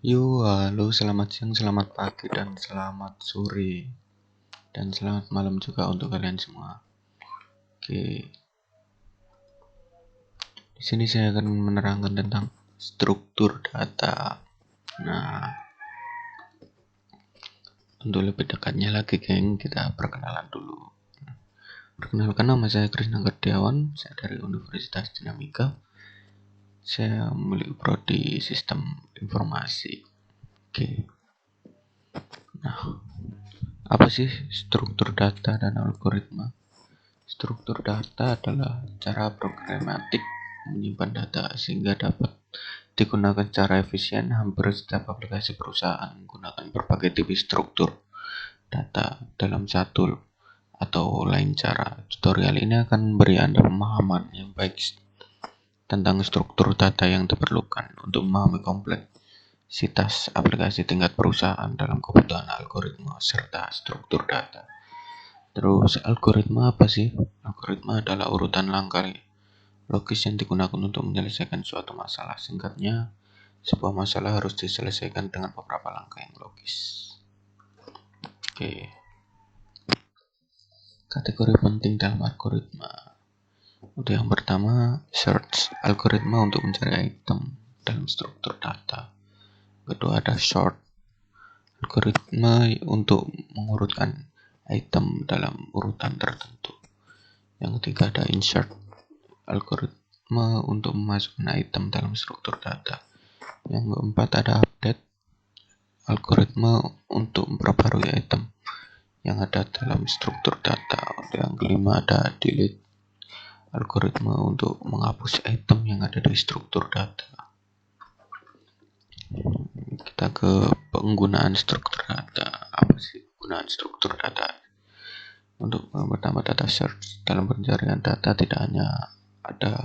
Halo, selamat siang, selamat pagi, dan selamat sore, dan selamat malam juga untuk kalian semua. Oke, di sini saya akan menerangkan tentang struktur data. Nah, untuk lebih dekatnya lagi, geng, kita perkenalan dulu. Perkenalkan, nama saya Krisna Kurniawan, saya dari Universitas Dinamika. Saya memiliki prodi Sistem Informasi. Oke. Nah, apa sih struktur data dan algoritma? Struktur data adalah cara programatik menyimpan data sehingga dapat digunakan secara efisien. Hampir setiap aplikasi perusahaan menggunakan berbagai tipe struktur data dalam satu atau lain cara. Tutorial ini akan memberi Anda pemahaman yang baik tentang struktur data yang diperlukan untuk memahami kompleksitas aplikasi tingkat perusahaan dalam kebutuhan algoritma serta struktur data. Terus algoritma apa sih? Algoritma adalah urutan langkah logis yang digunakan untuk menyelesaikan suatu masalah. Singkatnya, sebuah masalah harus diselesaikan dengan beberapa langkah yang logis. Oke. Kategori penting dalam algoritma. Untuk yang pertama, search. Algoritma untuk mencari item dalam struktur data. Kedua ada sort. Algoritma untuk mengurutkan item dalam urutan tertentu. Yang ketiga ada insert. Algoritma untuk memasukkan item dalam struktur data. Yang keempat ada update. Algoritma untuk memperbarui item yang ada dalam struktur data. Yang kelima ada delete. Algoritma untuk menghapus item yang ada di struktur data. Kita ke penggunaan struktur data. Apa sih penggunaan struktur data? Untuk pertama, data search. Dalam pencarian data tidak hanya ada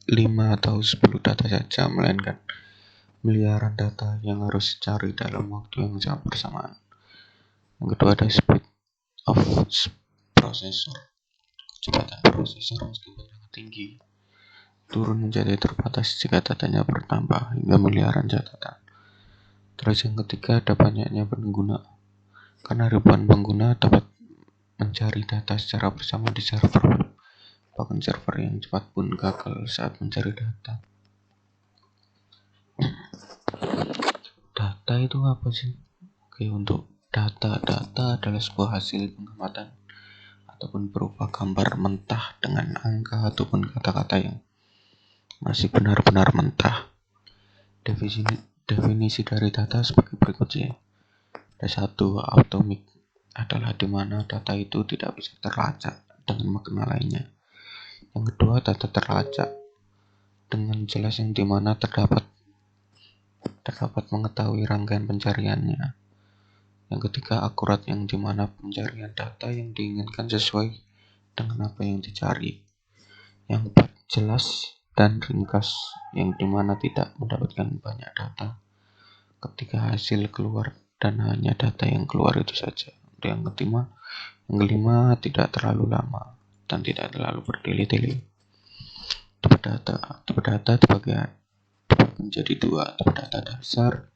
5 atau 10 data saja, melainkan miliaran data yang harus dicari dalam waktu yang sangat bersamaan. Yang kedua ada speed of processor. Kecepatan prosesor meskipun sangat tinggi turun menjadi terbatas jika datanya bertambah hingga miliaran catatan. Terus yang ketiga ada banyaknya pengguna, karena ribuan pengguna dapat mencari data secara bersama di server web. Bahkan server yang cepat pun gagal saat mencari data. Data itu apa sih? Oke, untuk data adalah sebuah hasil pengamatan ataupun berupa gambar mentah dengan angka ataupun kata-kata yang masih benar-benar mentah. Definisi dari data sebagai berikut sih. Ada satu, atomic adalah di mana data itu tidak bisa terlacak dengan makna lainnya. Yang kedua, data terlacak dengan jelas yang di mana terdapat mengetahui rangkaian pencariannya. Yang ketiga, akurat yang di mana pencarian data yang diinginkan sesuai dengan apa yang dicari. Yang keempat, jelas dan ringkas yang dimana tidak mendapatkan banyak data ketika hasil keluar dan hanya data yang keluar itu saja. Yang kelima tidak terlalu lama dan tidak terlalu bertele-tele. Tipe data dibagi menjadi dua. Tipe data dasar.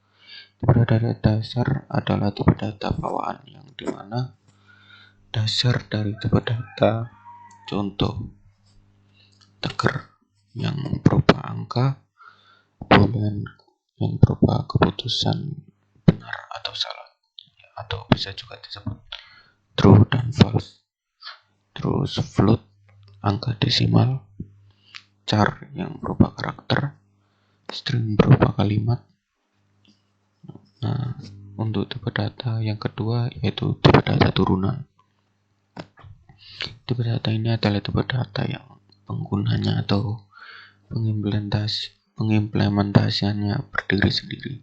Tipe data dasar adalah tipe data bawaan yang dimana dasar dari tipe data contoh teger yang berupa angka, boolean yang berupa keputusan benar atau salah, atau bisa juga disebut true dan false. Terus float, angka desimal, char yang berupa karakter, string berupa kalimat. Nah, untuk tipe data yang kedua yaitu tipe data turunan. Tipe data ini adalah tipe data yang penggunanya atau pengimplementasiannya berdiri sendiri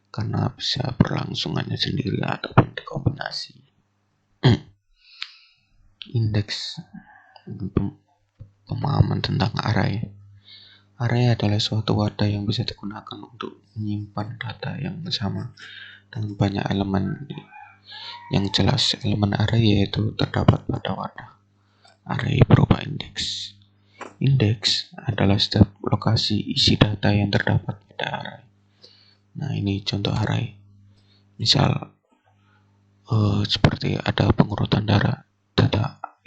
karena bisa berlangsungannya sendiri ataupun dikombinasi. Indeks, pemahaman tentang array. Array adalah suatu wadah yang bisa digunakan untuk menyimpan data yang sama dengan banyak elemen. Yang jelas, elemen array yaitu terdapat pada wadah. Array berupa indeks. Indeks adalah setiap lokasi isi data yang terdapat pada array. Nah, ini contoh array. Misal seperti ada pengurutan data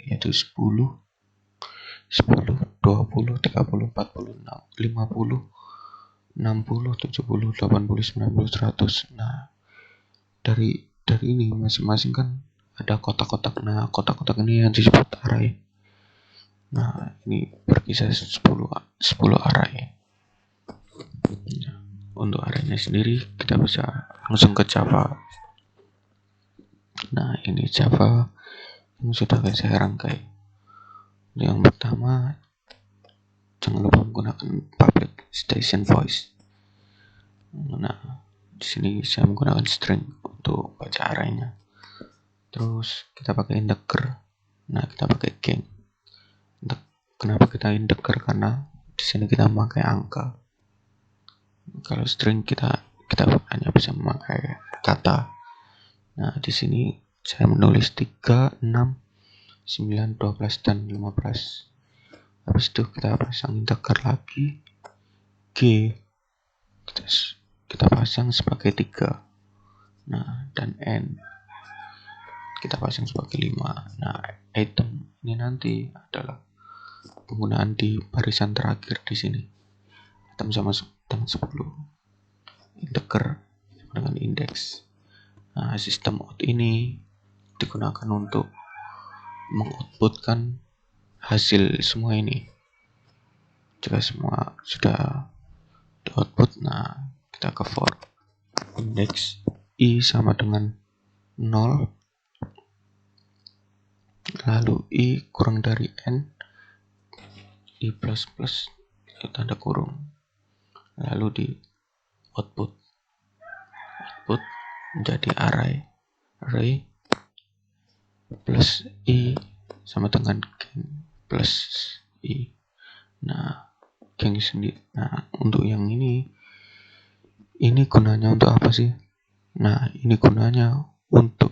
yaitu 10, 20, 30, 40, 50, 60, 70, 80, 90, 100. Nah, dari ini masing-masing kan ada kotak-kotak. Nah, kotak-kotak ini yang disebut array. Nah, ini berkisar 10 array. Nah, untuk arraynya sendiri kita bisa langsung ke Java. Nah, ini Java yang sudah saya rangkai. Yang pertama, jangan lupa menggunakan public station voice. Nah, di sini saya menggunakan string untuk baca arraynya. Terus kita pakai integer. Nah, kita pakai gang. Kenapa kita integer? Karena di sini kita memakai angka. Kalau string kita hanya bisa memakai kata. Nah, di sini saya menulis 3, 6, 9, 12, dan 15. Habis itu kita pasang integer lagi. G kita pasang sebagai 3. Nah, dan N kita pasang sebagai 5. Nah, item ini nanti adalah penggunaan di barisan terakhir di sini. Item sama dengan 10. Integer dengan indeks. Nah, sistem out ini digunakan untuk mengoutputkan hasil semua ini. Jika semua sudah di output, nah kita ke for indeks i sama dengan 0, lalu i kurang dari n, i plus plus tanda kurung, lalu di output menjadi array plus i sama dengan gang plus i. Nah, gang sendiri. Nah, untuk yang ini gunanya untuk apa sih? Nah, ini gunanya untuk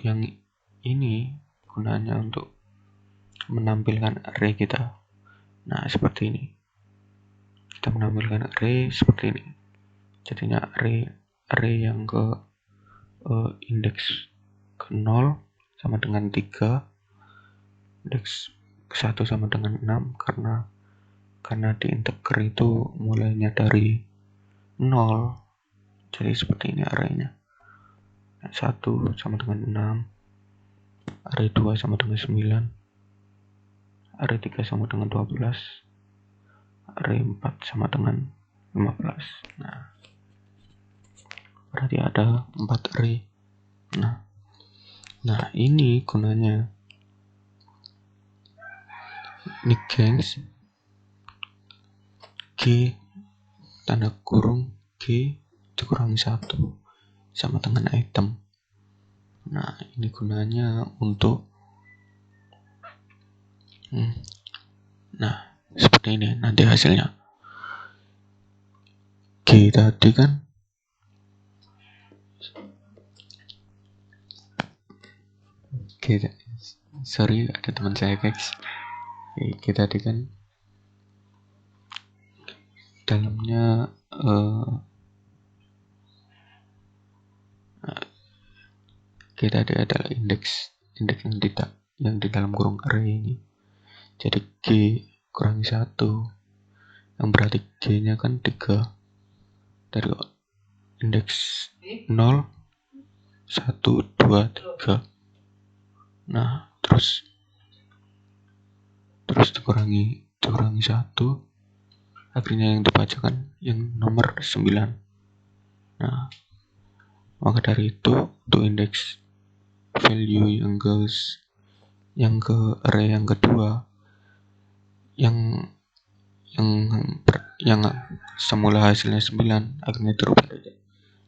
yang ini gunanya untuk menampilkan array kita. Nah, seperti ini. Kita menampilkan array seperti ini. Jadinya array yang ke indeks ke 0 sama dengan 3, indeks ke 1 sama dengan 6, karena di integer itu mulainya dari 0. Jadi seperti ini arraynya. 1 sama dengan 6, array 2 sama dengan 9, array 3 sama dengan 12, array 4 sama dengan 15. Nah, berarti ada 4 array. Nah, ini gunanya. Ini gengs G tanda kurung G dikurangi 1 sama dengan item. Nah, ini gunanya untuk nah, seperti ini nanti hasilnya. G tadi kan sorry, ada teman saya guys. G tadi kan dalamnya G tadi adalah indeks yang di dalam kurung array ini. Jadi G kurangi 1, yang berarti G nya kan 3 dari indeks 0, 1, 2, 3. Nah, terus dikurangi 1, akhirnya yang dibacakan yang nomor 9. Nah, maka dari itu untuk indeks value yang ke array yang kedua, yang semula hasilnya 9 akhirnya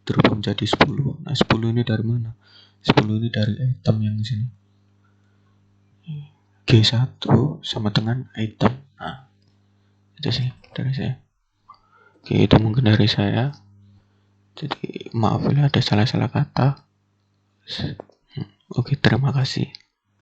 dirubah menjadi 10. Nah, 10 ini dari mana? 10 ini dari item yang sini. G1 sama dengan item. Nah, itu sih dari saya. Oke, itu mungkin dari saya. Jadi maaf bila ada salah-salah kata. Oke, terima kasih.